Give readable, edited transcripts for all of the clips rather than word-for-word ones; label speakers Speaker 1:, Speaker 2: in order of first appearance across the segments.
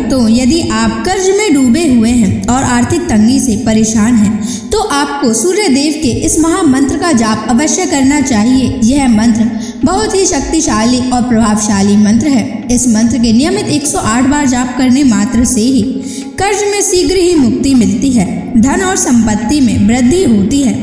Speaker 1: भक्तों, यदि आप कर्ज में डूबे हुए हैं और आर्थिक तंगी से परेशान हैं, तो आपको सूर्य देव के इस महामंत्र का जाप अवश्य करना चाहिए। यह मंत्र बहुत ही शक्तिशाली और प्रभावशाली मंत्र है। इस मंत्र के नियमित 108 बार जाप करने मात्र से ही कर्ज में शीघ्र ही मुक्ति मिलती है, धन और संपत्ति में वृद्धि होती है,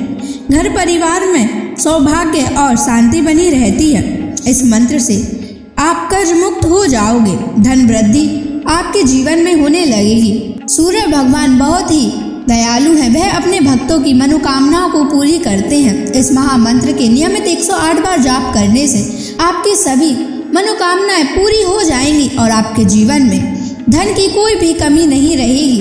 Speaker 1: घर परिवार में सौभाग्य और शांति बनी रहती है। इस मंत्र से आप कर्ज मुक्त हो जाओगे, धन वृद्धि आपके जीवन में होने लगेगी। सूर्य भगवान बहुत ही दयालु हैं, वह अपने भक्तों की मनोकामनाओं को पूरी करते हैं। इस महामंत्र के नियमित 108 बार जाप करने से आपकी सभी मनोकामनाएं पूरी हो जाएंगी और आपके जीवन में धन की कोई भी कमी नहीं रहेगी।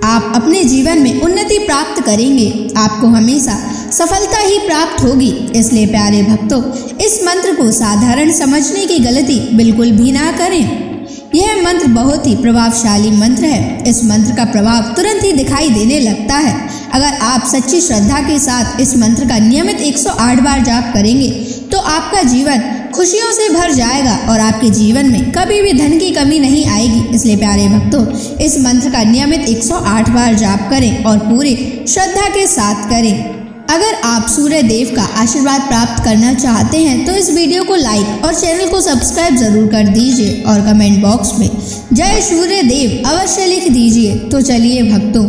Speaker 1: आप अपने जीवन में उन्नति प्राप्त करेंगे, आपको हमेशा सफलता ही प्राप्त होगी। इसलिए प्यारे भक्तों, इस मंत्र को साधारण समझने की गलती बिल्कुल भी ना करें। यह मंत्र बहुत ही प्रभावशाली मंत्र है। इस मंत्र का प्रभाव तुरंत ही दिखाई देने लगता है। अगर आप सच्ची श्रद्धा के साथ इस मंत्र का नियमित 108 बार जाप करेंगे तो आपका जीवन खुशियों से भर जाएगा और आपके जीवन में कभी भी धन की कमी नहीं आएगी। इसलिए प्यारे भक्तों, इस मंत्र का नियमित 108 बार जाप करें और पूरी श्रद्धा के साथ करें। अगर आप सूर्य देव का आशीर्वाद प्राप्त करना चाहते हैं तो इस वीडियो को लाइक और चैनल को सब्सक्राइब जरूर कर दीजिए और कमेंट बॉक्स में जय सूर्य देव अवश्य लिख दीजिए। तो चलिए भक्तों,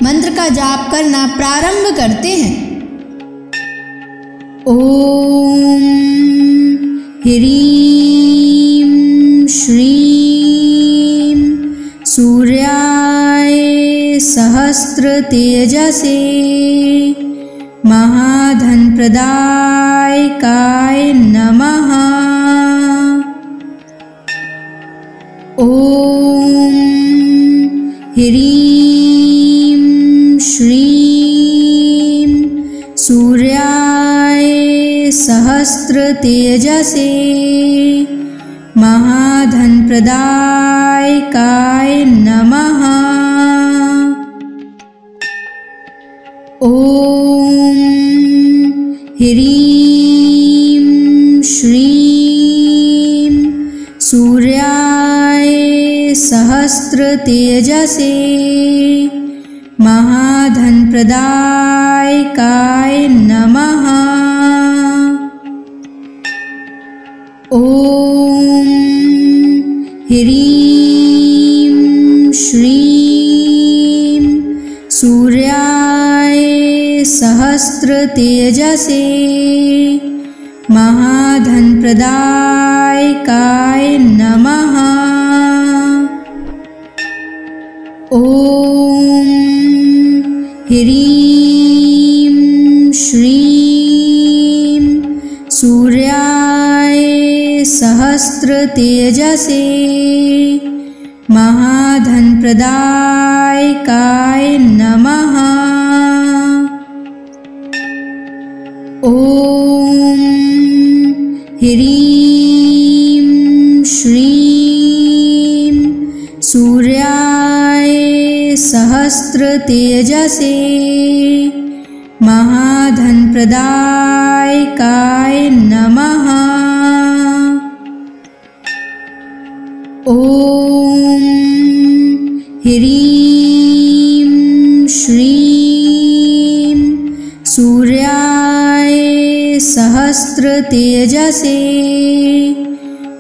Speaker 1: मंत्र का जाप करना प्रारंभ करते हैं। ओम ह्रीं श्रीं सूर्याय सहस्र तेजसे महाधन प्रदायकाय नमः। ओम ह्रीं श्रीं सूर्याय सहस्र तेजसे महाधन प्रदायकाय नमः। ओम ह्रीं श्रीं सूर्याय सहस्र तेजसे महाधन प्रदायकाय नमः। ओम ह्रीं श्रीं सूर्याय सहस्र तेजसे महाधन प्रदायकाय नमः। ओम ह्रीं श्रीं सूर्याय सहस्र तेजसे महाधन प्रदायकाय नमः। ओम ह्रीं श्रीं सूर्याय सहस्र तेजसे महाधन प्रदायकाय नमः। ओम ह्रीं श्रीं सूर्याय सहस्र तेजसे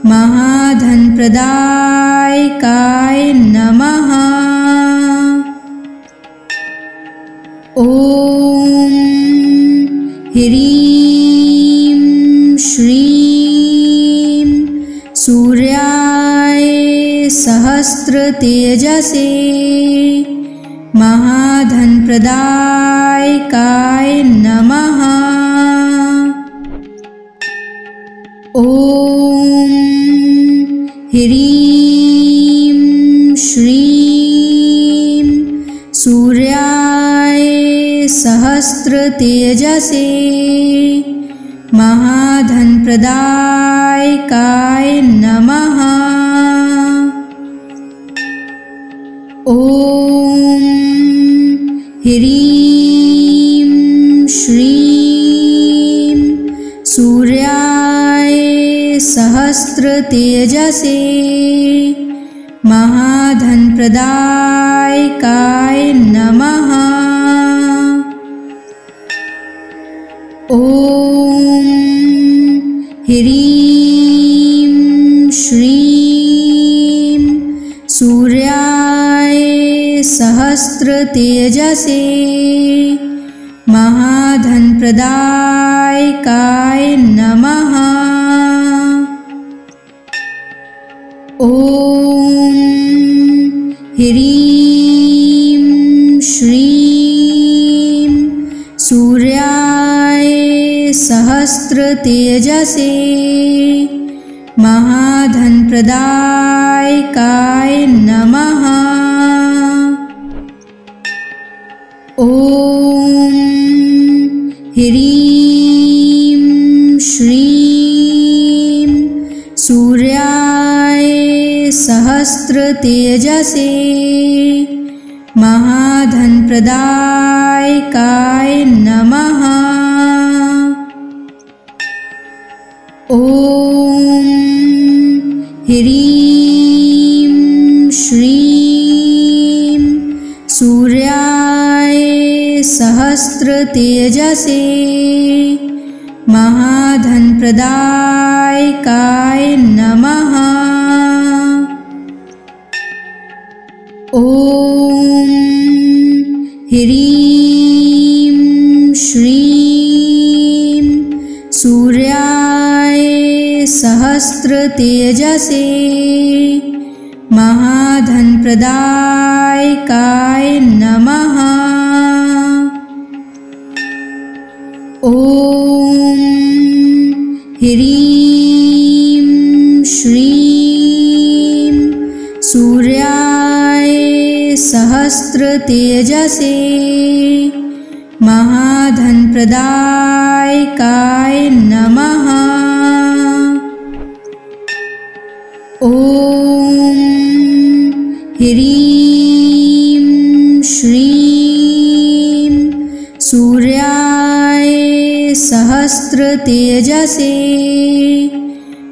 Speaker 1: महाधन प्रदायकाय नमः। ओम ह्रीं श्रीं सूर्याय सहस्र तेजसे महाधन प्रदायकाय नमः। ओम ह्रीं श्रीं सूर्याय सहस्र तेजसे महाधन प्रदायकाय नमः। ओम ह्रीं श्रीं सूर्याय सहस्र तेजसे महाधनप्रदायकाय नमः। ॐ ह्रीं श्रीं सूर्याय सहस्रतेजसे महाधनप्रदायकाय नमः। ॐ ह्रीं श्रीं सूर्याय सहस्रतेजसे महाधनप्रदायकाय नमः। ॐ ह्रीं श्रीं सूर्याय सहस्रतेजसे महाधनप्रदायकाय नमः। ॐ ह्रीं श्रीं सूर्याय सहस्रतेजसे महाधनप्रदायकाय नमः। ॐ ह्रीं श्रीं सूर्याय सहस्रतेजसे महाधनप्रदायकाय नमः। ॐ ह्रीं श्रीं सूर्याय सहस्रतेजसे महाधनप्रदायकाय नमः। ॐ ह्रीं श्रीं सूर्याय सहस्रतेजसे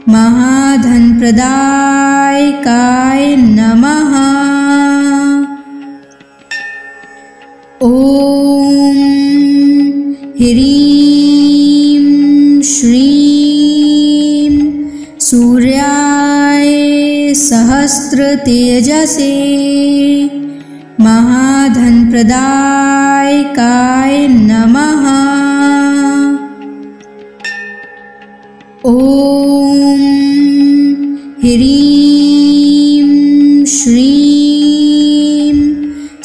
Speaker 1: महाधनप्रदायकाय नमः। ॐ ह्रीं श्रीं सूर्याय सहस्रतेजसे महाधनप्रदायकाय नमः। ॐ ह्रीं श्रीं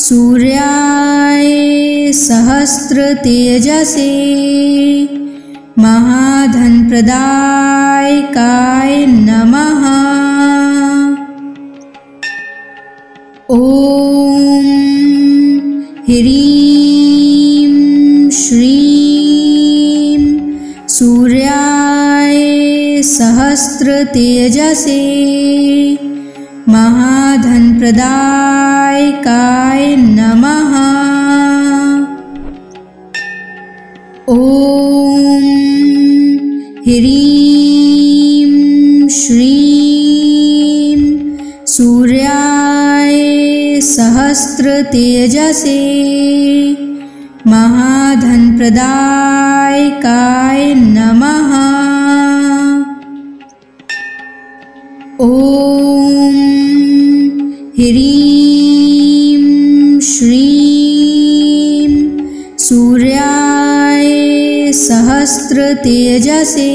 Speaker 1: सूर्याय सहस्रतेजसे महाधनप्रदायकाय नमः। ॐ ह्रीं श्रीं सूर्याय सहस्रतेजसे महाधनप्रदायकाय नमः। ॐ ह्रीं श्रीं सूर्याय सहस्रतेजसे महाधनप्रदायकाय नमः। ॐ ह्रीं श्रीं सूर्याय सहस्रतेजसे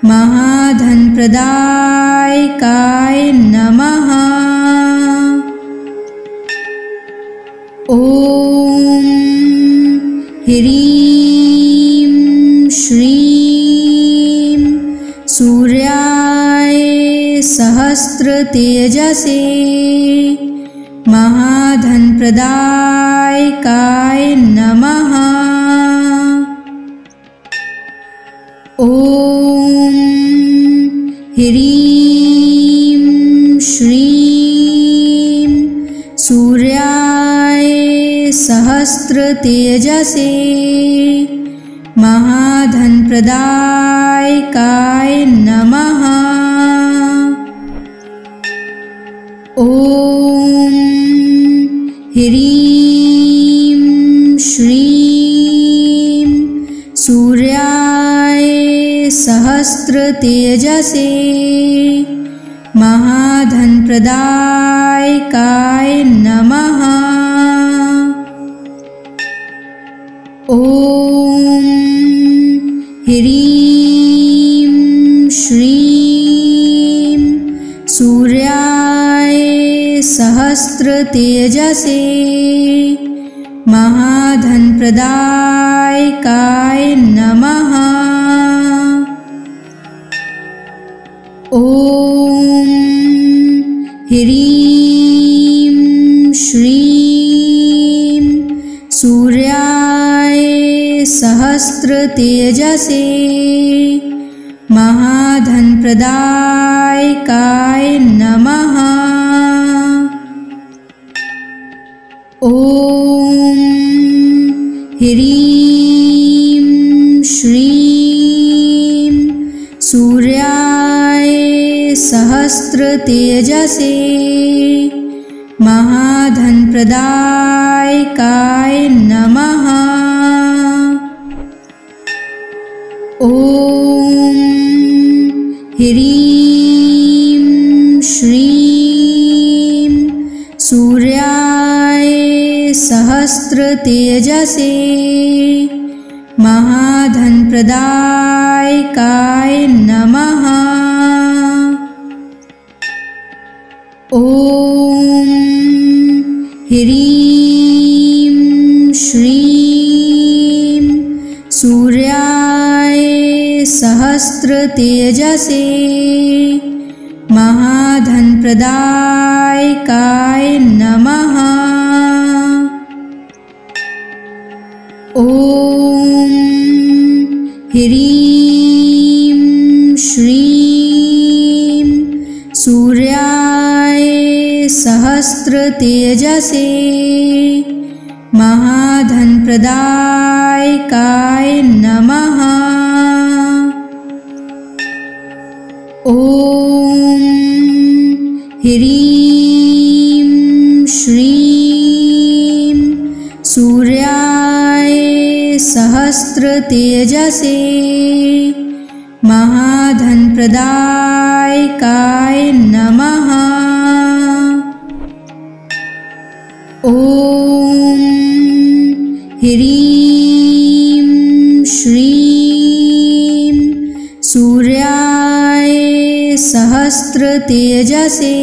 Speaker 1: महाधनप्रदायकाय नमः। ॐ ह्रीं श्रीं सूर्याय सहस्रतेजसे महाधनप्रदायकाय नमः। ॐ ह्रीं श्रीं सूर्याय सहस्रतेजसे महाधनप्रदायकाय नमः। ॐ ह्रीं श्रीं सूर्याय सहस्रतेजसे महाधनप्रदायकाय नमः। ॐ ह्रीं श्रीं सूर्याय सहस्रतेजसे महाधनप्रदायकाय नमः। ॐ ह्रीं श्रीं सूर्याय सहस्रतेजसे महाधनप्रदायकाय नमः। ॐ ह्रीं श्रीं सूर्याय सहस्रतेजसे महाधनप्रदायकाय नमः। ॐ ह्रीं श्रीं सूर्याय सहस्रतेजसे महाधनप्रदायकाय नमः। ॐ ह्रीं श्रीं सूर्याय सहस्रतेजसे महाधनप्रदायकाय नमः। ॐ ह्रीं श्रीं सूर्याय सहस्रतेजसे महाधनप्रदायकाय नमः। ॐ ह्रीं श्रीं सूर्याय सहस्रतेजसे महाधनप्रदायकाय नमः। ॐ ह्रीं श्रीं सूर्याय सहस्रतेजसे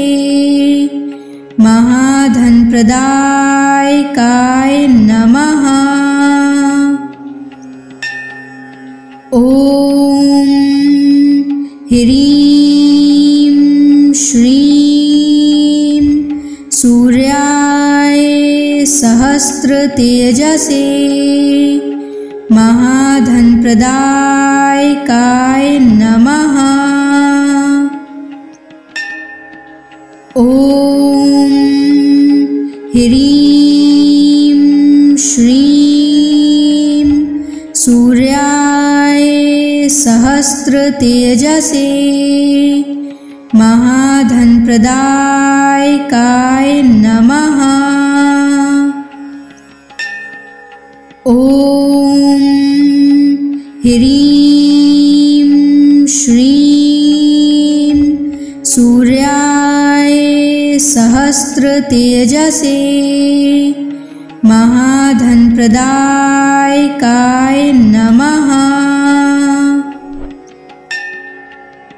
Speaker 1: महाधनप्रदायकाय नमः। ॐ ह्रीं श्रीं सूर्याय सहस्रतेजसे महाधनप्रदायकाय नमः। ॐ ह्रीं श्रीं सूर्याय सहस्रतेजसे महाधनप्रदायकाय नमः। ॐ ह्रीं श्रीं सूर्याय सहस्रतेजसे महाधनप्रदायकाय नमः।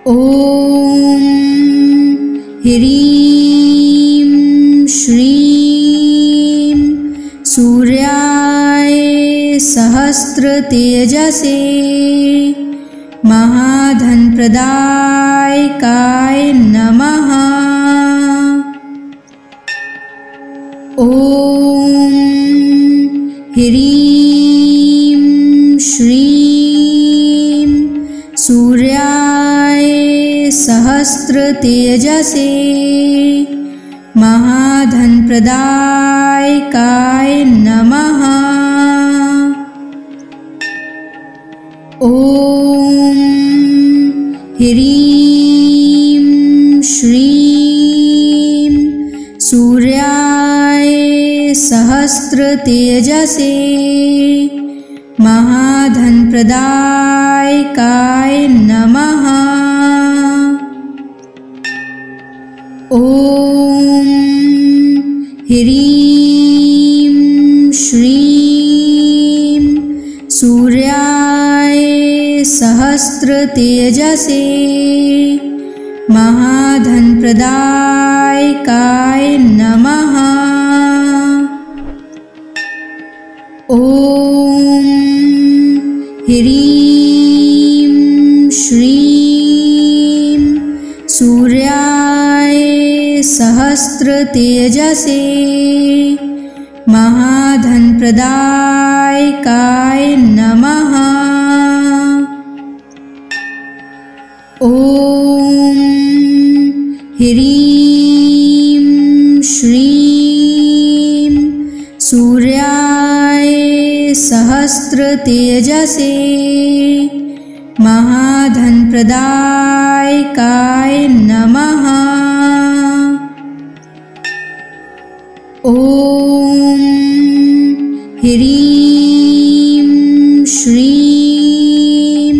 Speaker 1: ॐ ह्रीं श्रीं सूर्याय सहस्रतेजसे महाधनप्रदायकाय नमः। ॐ ह्रीं श्रीं सूर्याय सहस्रतेजसे महाधनप्रदायकाय नमः। ॐ ह्रीं श्रीं सूर्याय सहस्रतेजसे महाधनप्रदायकाय नमः। ॐ ह्रीं श्रीं सूर्याय सहस्रतेजसे महाधनप्रदायकाय नमः। ॐ ह्रीं श्रीं सूर्याय सहस्रतेजसे महाधनप्रदायकाय नमः। ॐ ह्रीं श्रीं सूर्याय सहस्रतेजसे महाधनप्रदायकाय नमः। ॐ ह्रीं श्रीं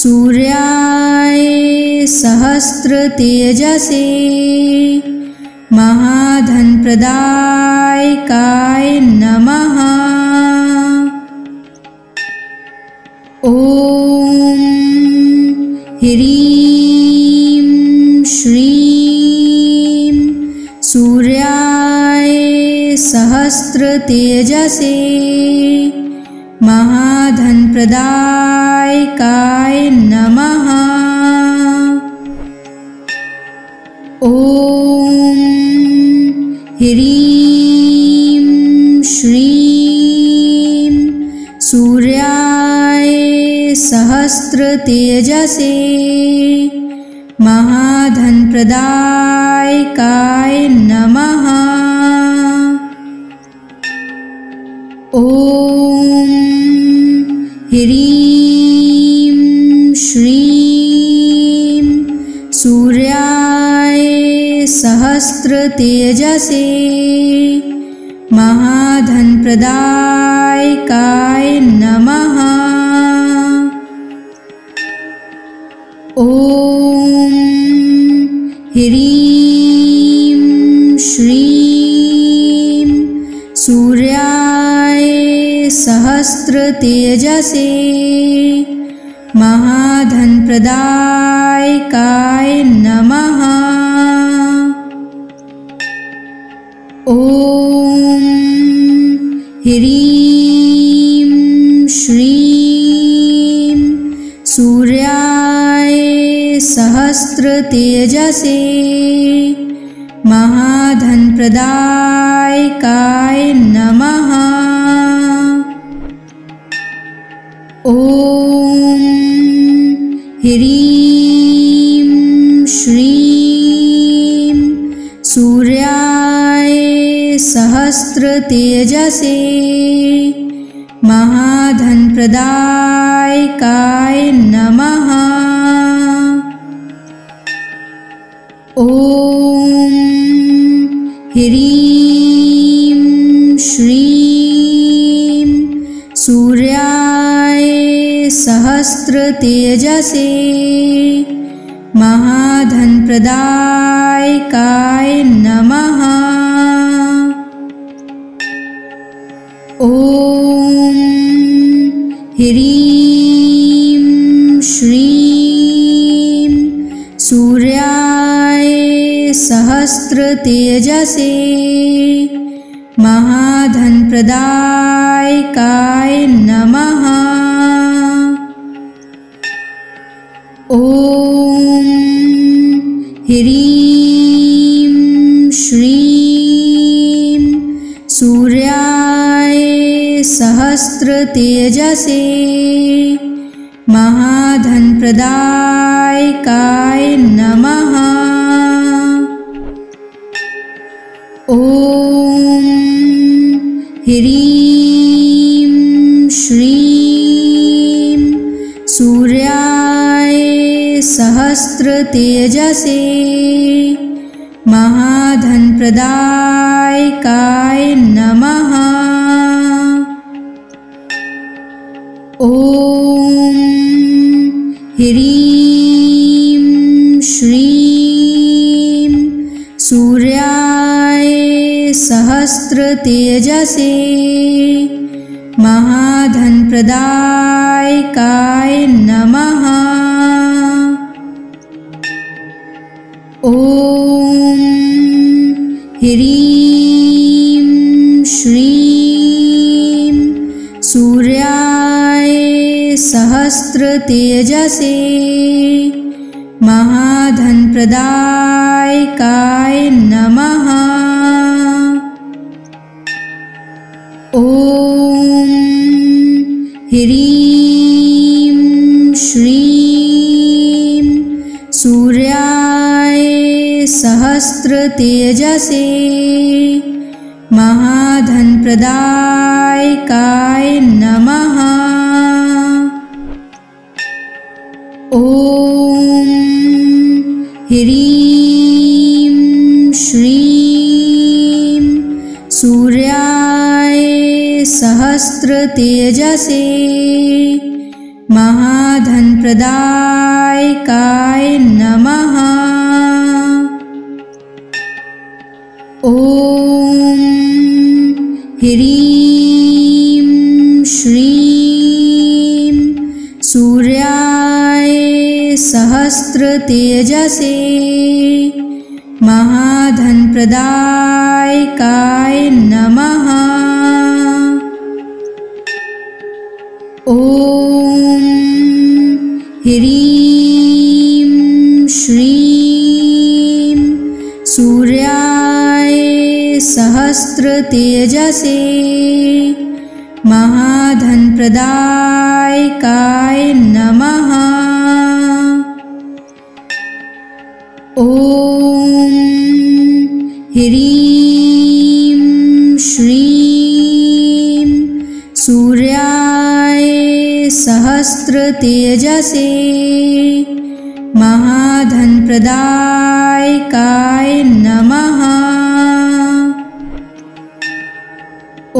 Speaker 1: सूर्याय सहस्रतेजसे महाधनप्रदायकाय नमः। ॐ ह्रीं श्रीं सूर्याय सहस्रतेजसे महाधनप्रदायकाय नमः। ॐ ह्रीं श्रीं सूर्याय सहस्रतेजसे महाधनप्रदायकाय नमः। ॐ ह्रीं श्रीं सूर्याय सहस्रतेजसे महाधनप्रदायकाय नमः। ॐ ह्रीं श्रीं सूर्याय सहस्रतेजसे महाधनप्रदायकाय नमः। ॐ ह्रीं श्रीं सूर्याय सहस्रतेजसे महाधनप्रदायकाय नमः। ॐ ह्रीं श्रीं सूर्याय सहस्रतेजसे महाधनप्रदायकाय नमः। ॐ ह्रीं श्रीं सूर्याय सहस्रतेजसे महाधनप्रदायकाय नमः। ॐ ह्रीं श्रीं सूर्याय सहस्रतेजसे महाधनप्रदायकाय नमः। ॐ ह्रीं श्रीं सूर्याय सहस्रतेजसे महाधनप्रदायकाय नमः। ॐ ह्रीं श्रीं सूर्याय सहस्रतेजसे महाधनप्रदायकाय नमः। ॐ ह्रीं श्रीं सूर्याय सहस्रतेजसे महाधनप्रदायकाय नमः। ॐ ह्रीं श्रीं सूर्याय सहस्रतेजसे महाधनप्रदायकाय नमः। ॐ ह्रीं श्रीं सूर्याय सहस्रतेजसे महाधनप्रदायकाय नमः। ॐ ह्रीं श्रीं सूर्याय सहस्रतेजसे महाधनप्रदायकाय नमः। ॐ ह्रीं श्रीं सूर्याय सहस्रतेजसे महाधनप्रदायकाय नमः। ॐ ह्रीं श्रीं सूर्याय सहस्रतेजसे महाधनप्रदायकाय नमः। ॐ ह्रीं श्रीं सूर्याय सहस्रतेजसे महाधनप्रदायकाय नमः। ॐ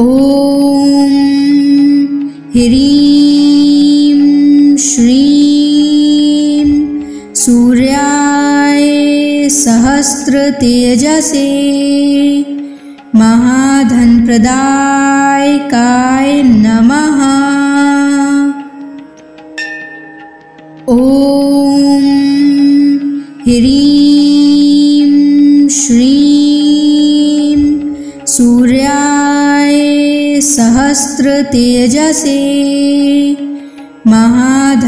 Speaker 1: ह्रीं श्रीं सूर्याय सहस्रतेजसे महाधनप्रदायकाय नमः। ॐ ह्रीं श्रीं सूर्याय सहस्रतेजसे महाधनप्रदायकाय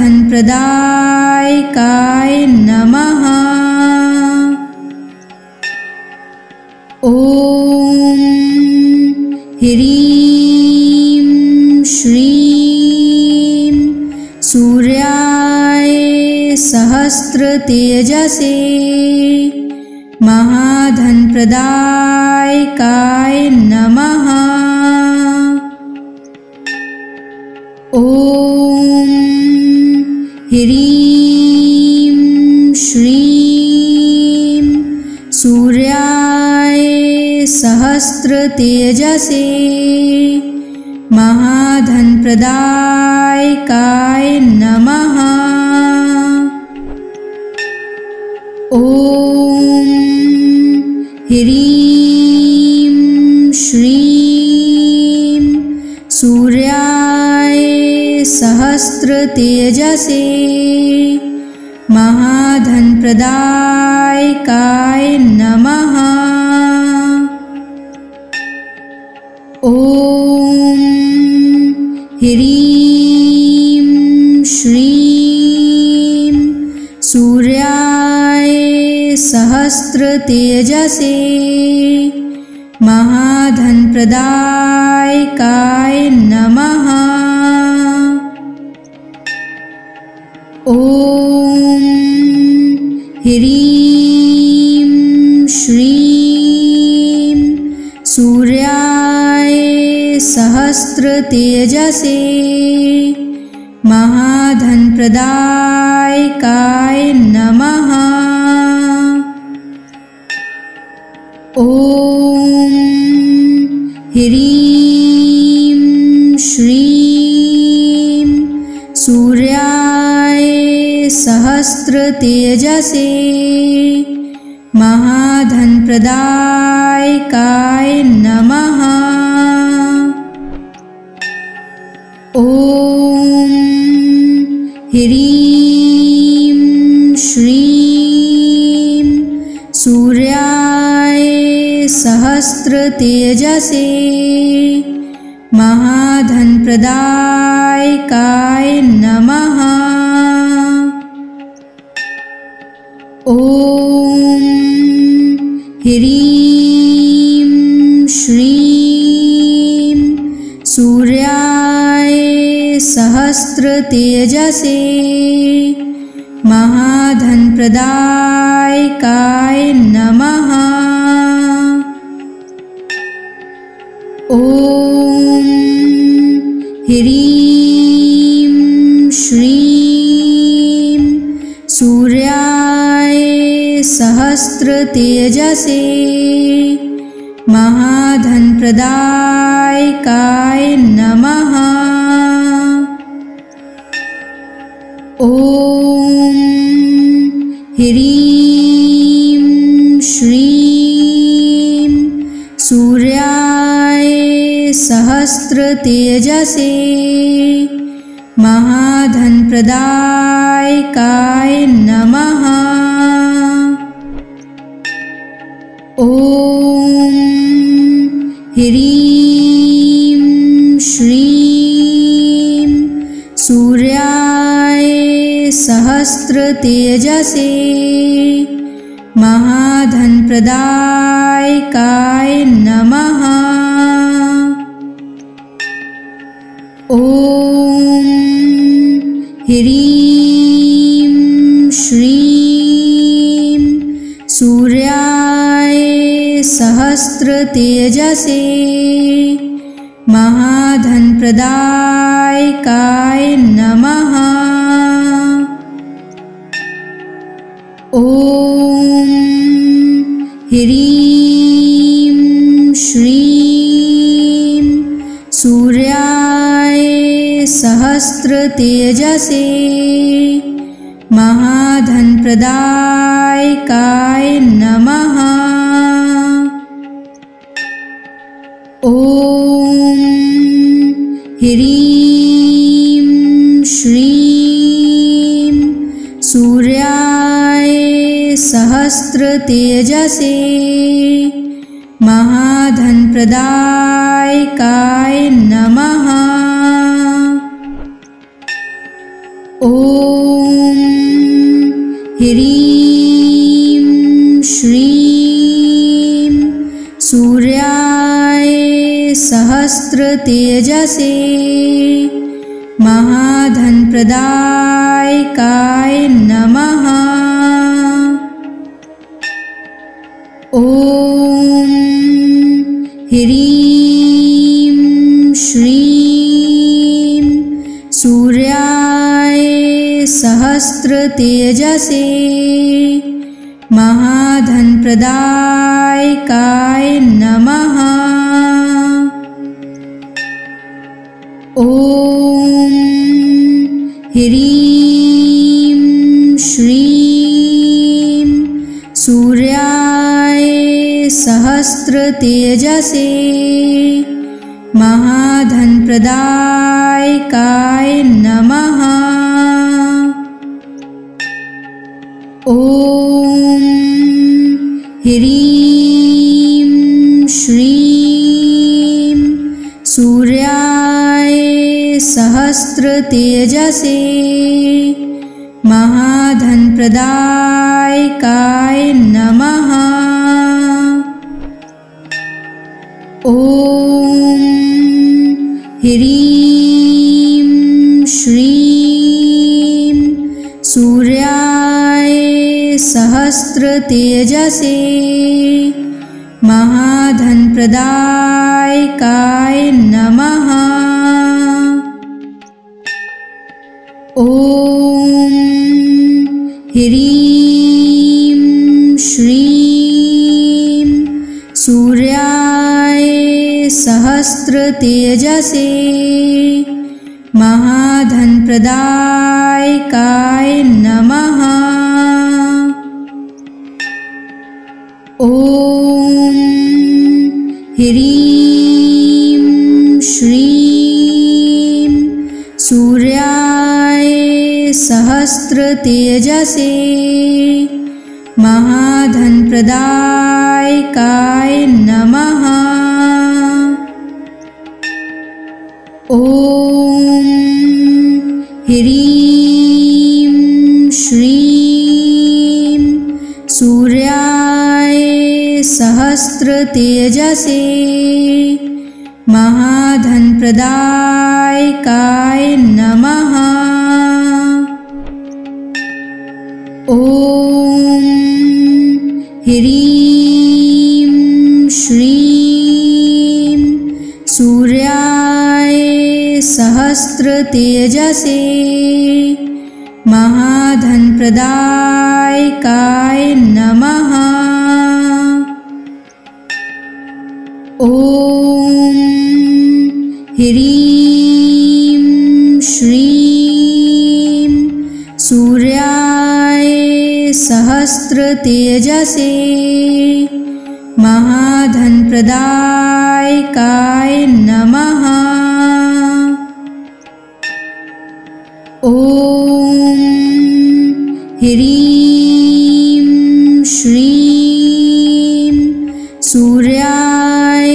Speaker 1: नमः। ॐ ह्रीं श्रीं सूर्याय सहस्रतेजसे महाधनप्रदायकाय नमः। ॐ ह्रीं श्रीं सूर्याय सहस्रतेजसे महाधनप्रदायकाय नमः। ॐ ह्रीं श्रीं सूर्याय सहस्रतेजसे महाधनप्रदायकाय नमः। ॐ ह्रीं श्रीं सूर्याय सहस्रतेजसे महाधनप्रदायकाय नमः। ॐ ह्रीं श्रीं सूर्याय सहस्रतेजसे महाधनप्रदायकाय नमः। ॐ ह्रीं श्रीं सूर्याय सहस्रतेजसे महाधनप्रदायकाय नमः। ॐ ह्रीं श्रीं सूर्याय सहस्रतेजसे महाधनप्रदायकाय नमः। ॐ ह्रीं श्रीं सूर्याय सहस्रतेजसे महाधनप्रदायकाय नमः। ॐ ह्रीं श्रीं सूर्याय सहस्रतेजसे महाधनप्रदायकाय नमः। ॐ ह्रीं श्रीं सूर्याय सहस्रतेजसे महाधनप्रदायकाय नमः। ॐ ह्रीं श्रीं सूर्याय सहस्रतेजसे महाधनप्रदायकाय नमः। ॐ ह्रीं श्रीं सूर्याय सहस्रतेजसे महाधनप्रदायकाय नमः। ॐ ह्रीं श्रीं सूर्याय सहस्रतेजसे महाधनप्रदायकाय नमः। ॐ ह्रीं श्रीं सूर्याय सहस्रतेजसे महाधनप्रदायकाय नमः। ॐ ह्रीं श्रीं सूर्याय सहस्रतेजसे महाधनप्रदायकाय नमः। ॐ ह्रीं श्रीं सूर्याय सहस्रतेजसे महाधनप्रदायकाय नमः। ॐ ह्रीं श्रीं सूर्याय सहस्रतेजसे महाधनप्रदायकाय नमः। ॐ ह्रीं श्रीं सूर्याय सहस्रतेजसे महाधनप्रदायकाय नमः। ॐ ह्रीं श्रीं सूर्याय सहस्रतेजसे महाधनप्रदायकाय नमः। ॐ ह्रीं श्रीं सूर्याय सहस्रतेजसे महाधनप्रदायकाय नमः। ॐ ह्रीं श्रीं सूर्याय सहस्रतेजसे महाधनप्रदायकाय नमः। ॐ ह्रीं श्रीं सूर्याय सहस्रतेजसे महाधनप्रदायकाय नमः। ॐ ह्रीं श्रीं सूर्याय सहस्रतेजसे महाधनप्रदायकाय नमः। ॐ ह्रीं श्रीं सूर्याय सहस्रतेजसे महाधनप्रदायकाय नमः। ॐ ह्रीं श्रीं सूर्याय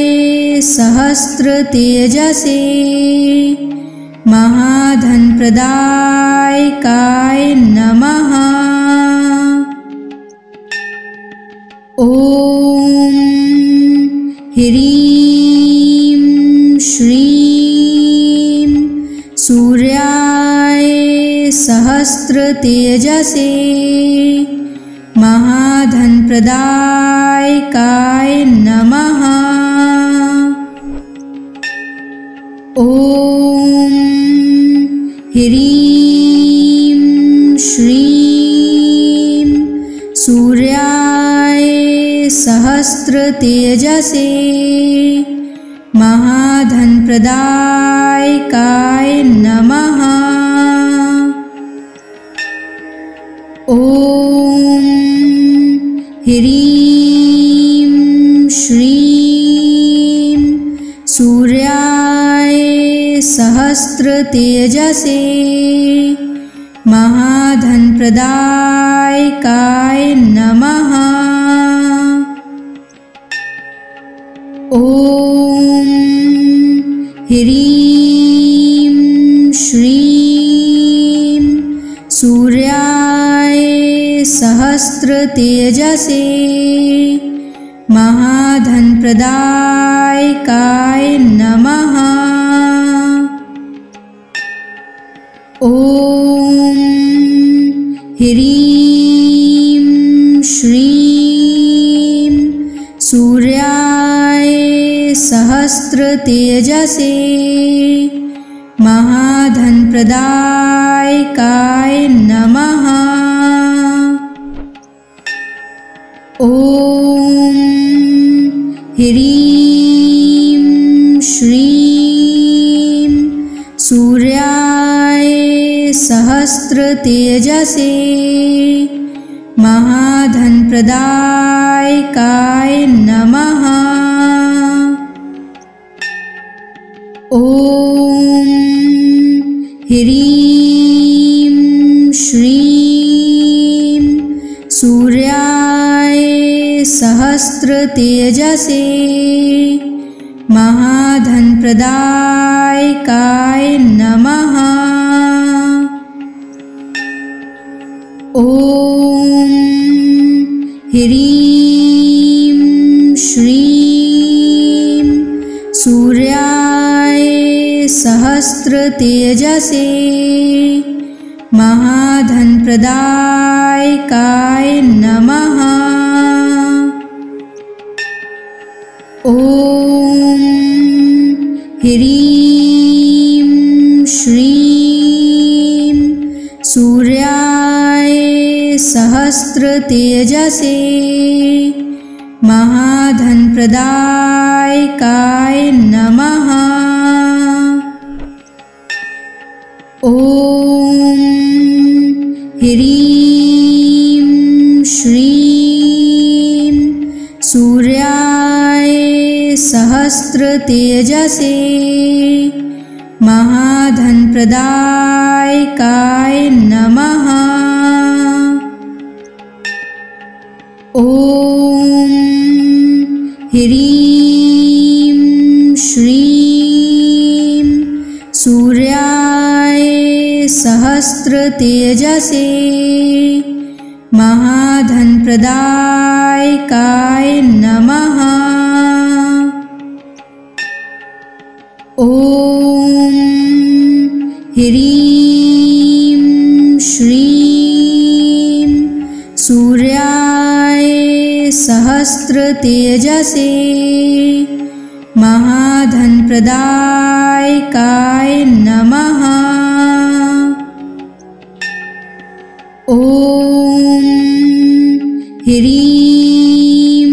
Speaker 1: सहस्रतेजसे महाधनप्रदायकाय नमः। ॐ ह्रीं श्रीं सूर्याय सहस्रतेजसे महाधनप्रदायकाय नमः। ॐ ह्रीं श्रीं सूर्याय सहस्रतेजसे महाधनप्रदायकाय नमः। ॐ ह्रीं श्रीं सूर्याय सहस्रतेजसे महाधनप्रदायकाय नमः। ॐ ह्रीं श्रीं सूर्याय सहस्रतेजसे महाधनप्रदायकाय नमः। ॐ ह्रीं श्रीं सूर्याय सहस्रतेजसे महाधनप्रदायकाय नमः। ॐ ह्रीं श्रीं सूर्याय सहस्रतेजसे महाधनप्रदायकाय नमः। ॐ ह्रीं श्रीं सूर्याय सहस्रतेजसे महाधनप्रदायकाय नमः। ॐ ह्रीं श्रीं सूर्याय सहस्रतेजसे महाधनप्रदायकाय नमः। ॐ ह्रीं श्रीं सूर्याय सहस्रतेजसे महाधनप्रदायकाय नमः। ॐ ह्रीं श्रीं सूर्याय सहस्रतेजसे महाधनप्रदायकाय नमः। ॐ ह्रीं श्रीं सूर्याय सहस्रतेजसे महाधनप्रदायकाय नमः। ॐ ह्रीं श्रीं सूर्याय सहस्रतेजसे महाधनप्रदायकाय नमः। ॐ ह्रीं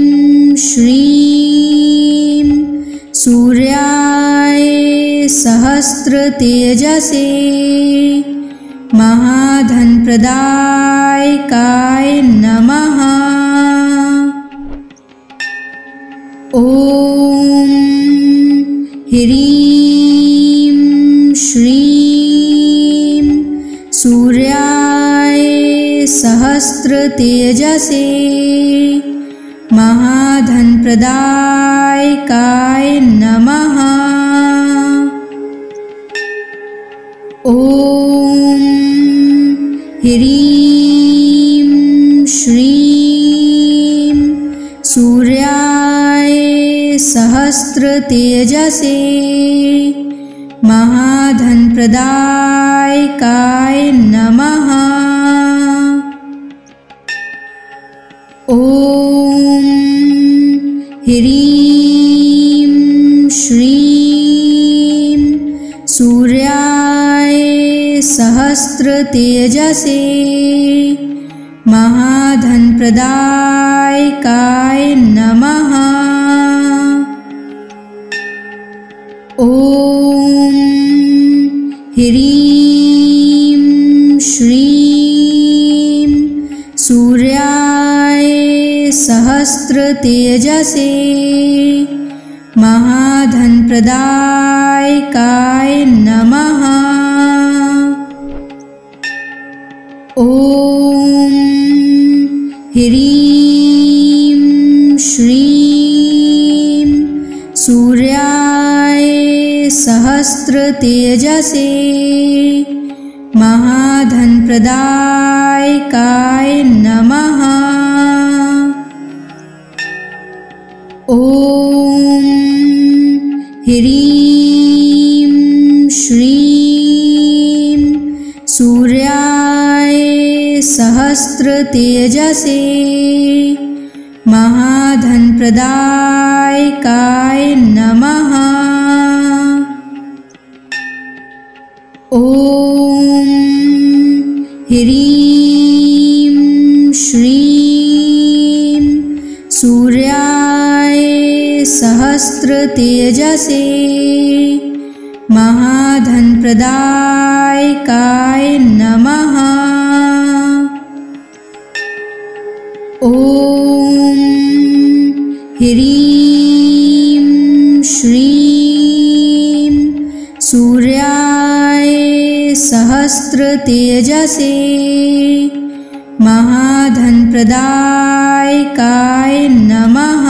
Speaker 1: श्रीं सूर्याय सहस्रतेजसे महाधनप्रदायकाय नमः। ॐ ह्रीं श्रीं सूर्याय सहस्रतेजसे महाधनप्रदायकाय नमः। ॐ ह्रीं श्रीं सूर्याय सहस्रतेजसे महाधनप्रदायकाय नमः। ॐ ह्रीं श्रीं सूर्याय सहस्रतेजसे महाधनप्रदायकाय नमः। ॐ ह्रीं श्रीं सूर्याय सहस्रतेजसे महाधनप्रदायकाय नमः। ॐ ह्रीं श्रीं सूर्याय सहस्रतेजसे महाधनप्रदायकाय नमः। ॐ ह्रीं श्रीं सूर्याय सहस्रतेजसे महाधनप्रदायकाय नमः। ॐ ह्रीं श्रीं सूर्याय सहस्रतेजसे महाधनप्रदायकाय नमः। ॐ ह्रीं श्रीं सूर्याय सहस्रतेजसे महाधनप्रदायकाय नमः।